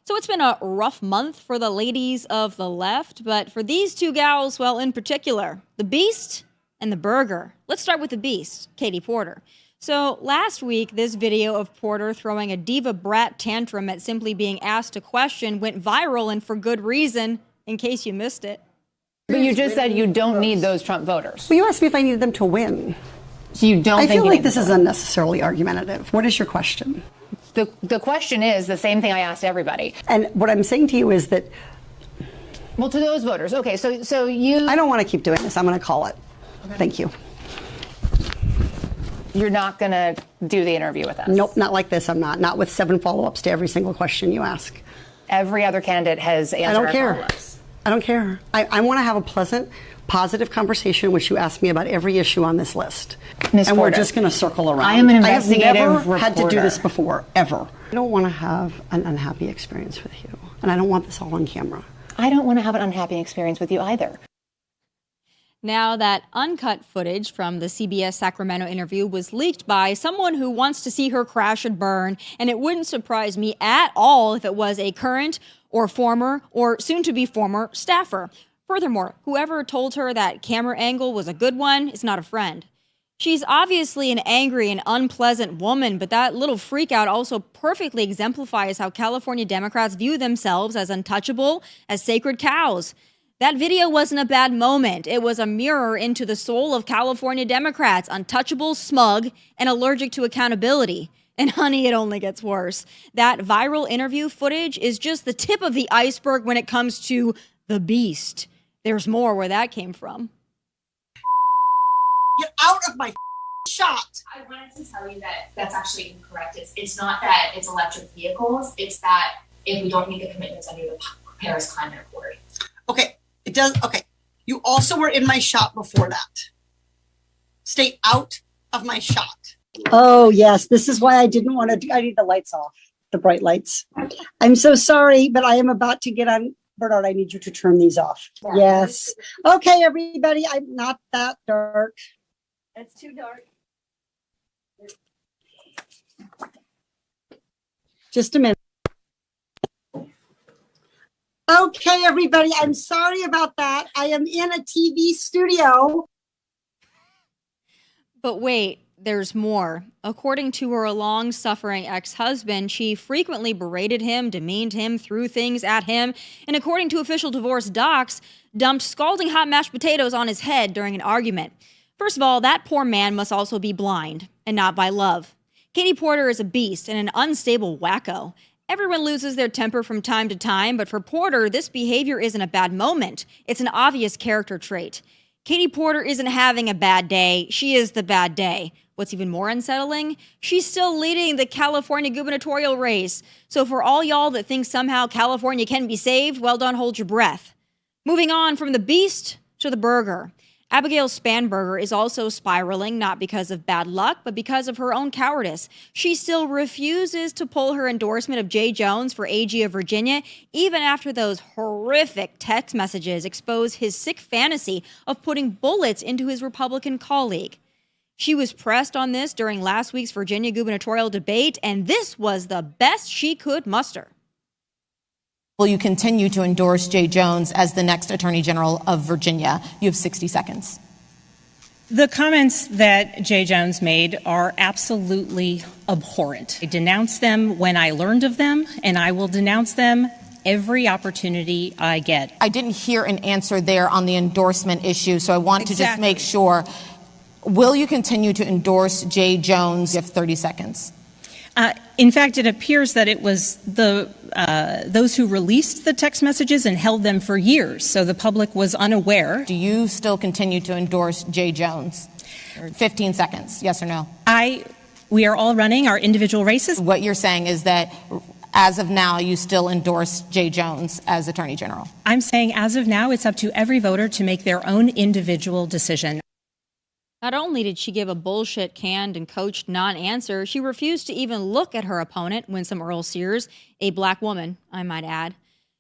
So it's been a rough month for the ladies of the left, but for these two gals, well, in particular, the Beast and the Burger. Let's start with the Beast, Katie Porter. So last week, this video of Porter throwing a diva brat tantrum at simply being asked a question went viral, and for good reason, in case you missed it. But you just said you don't need those Trump voters. Well, you asked me if I needed them to win. So you don't I think feel like this is unnecessarily argumentative. What is your question? The question is the same thing I asked everybody. And what I'm saying to you is that... Well, to those voters. Okay, so you... I don't want to keep doing this. I'm going to call it. Okay. Thank you. You're not going to do the interview with us? Nope, not like this. I'm not. Not with 7 follow-ups to every single question you ask. Every other candidate has answered our follow-ups. I don't care. I want to have a pleasant, positive conversation, which you ask me about every issue on this list. Ms. And Porter, we're just going to circle around. I am an investigative I have never reporter. had to do this before, ever. I don't want to have an unhappy experience with you. And I don't want this all on camera. I don't want to have an unhappy experience with you either. Now, that uncut footage from the CBS Sacramento interview was leaked by someone who wants to see her crash and burn, and it wouldn't surprise me at all if it was a current or former or soon-to-be former staffer. Furthermore, whoever told her that camera angle was a good one is not a friend. She's obviously an angry and unpleasant woman, but that little freakout also perfectly exemplifies how California Democrats view themselves as untouchable, as sacred cows. That video wasn't a bad moment. It was a mirror into the soul of California Democrats, untouchable, smug, and allergic to accountability. And honey, it only gets worse. That viral interview footage is just the tip of the iceberg when it comes to the Beast. There's more where that came from. Get out of my shot. I wanted to tell you that that's actually incorrect. It's not that it's electric vehicles. It's that if we don't meet the commitments under the Paris Climate Accord. Okay, it does. Okay, you also were in my shot before that. Stay out of my shot. Oh, yes. This is why I didn't want to do... I need the lights off, the bright lights. I'm so sorry, but I am about to get on... Bernard, I need you to turn these off. Yeah. Yes. Okay, everybody. I'm not that dark. It's too dark. Just a minute. Okay, everybody. I'm sorry about that. I am in a TV studio. But wait, there's more. According to her long-suffering ex-husband, she frequently berated him, demeaned him, threw things at him, and according to official divorce docs, dumped scalding hot mashed potatoes on his head during an argument. First of all, that poor man must also be blind, and not by love. Katie Porter is a beast and an unstable wacko. Everyone loses their temper from time to time, but for Porter, this behavior isn't a bad moment. It's an obvious character trait. Katie Porter isn't having a bad day. She is the bad day. What's even more unsettling? She's still leading the California gubernatorial race. So for all y'all that think somehow California can be saved, well, don't hold your breath. Moving on from the Beast to the Burger. Abigail Spanberger is also spiraling, not because of bad luck, but because of her own cowardice. She still refuses to pull her endorsement of Jay Jones for AG of Virginia, even after those horrific text messages expose his sick fantasy of putting bullets into his Republican colleague. She was pressed on this during last week's Virginia gubernatorial debate, and this was the best she could muster. Will you continue to endorse Jay Jones as the next Attorney General of Virginia? You have 60 seconds. The comments that Jay Jones made are absolutely abhorrent. I denounced them when I learned of them, and I will denounce them every opportunity I get. I didn't hear an answer there on the endorsement issue, so I want to just make sure. Will you continue to endorse Jay Jones? You have 30 seconds. In fact, it appears that it was those who released the text messages and held them for years, so the public was unaware. Do you still continue to endorse Jay Jones? 15 seconds, yes or no? We are all running our individual races. What you're saying is that as of now, you still endorse Jay Jones as Attorney General? I'm saying as of now, it's up to every voter to make their own individual decision. Not only did she give a bullshit, canned, and coached non-answer, she refused to even look at her opponent, Winsome Earl Sears, a black woman, I might add.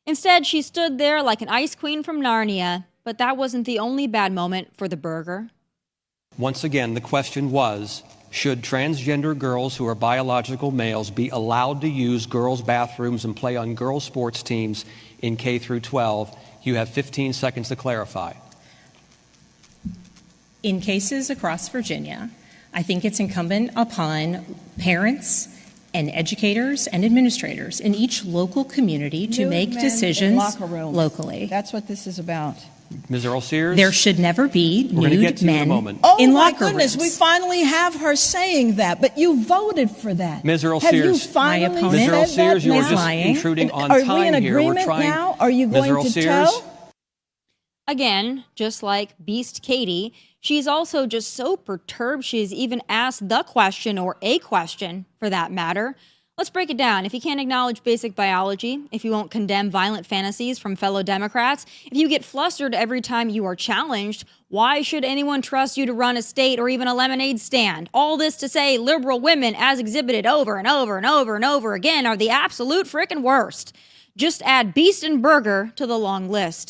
Instead, she stood there like an ice queen from Narnia, but that wasn't the only bad moment for the Burger. Once again, the question was, Should transgender girls who are biological males be allowed to use girls' bathrooms and play on girls' sports teams in K through 12? You have 15 seconds to clarify. In cases across Virginia, I think it's incumbent upon parents and educators and administrators in each local community to make decisions locally. That's what this is about. Ms. Earl Sears? There should never be We're gonna get nude to you in a men moment. Oh in my locker goodness, rooms. we finally have her saying that, but you voted for that. Ms. Earl have Sears. you finally My opponent Ms. Earl said Sears, that you are now? just lying. intruding on Are we time in here. We're agreement trying. now? Are you Ms. going Earl to Sears? tell? Again, just like Beast Katie, she's also just so perturbed she's even asked the question, or a question for that matter. Let's break it down. If you can't acknowledge basic biology, if you won't condemn violent fantasies from fellow Democrats, if you get flustered every time you are challenged, why should anyone trust you to run a state or even a lemonade stand? All this to say liberal women, as exhibited over and over and over and over again, are the absolute frickin' worst. Just add Beast and Burger to the long list.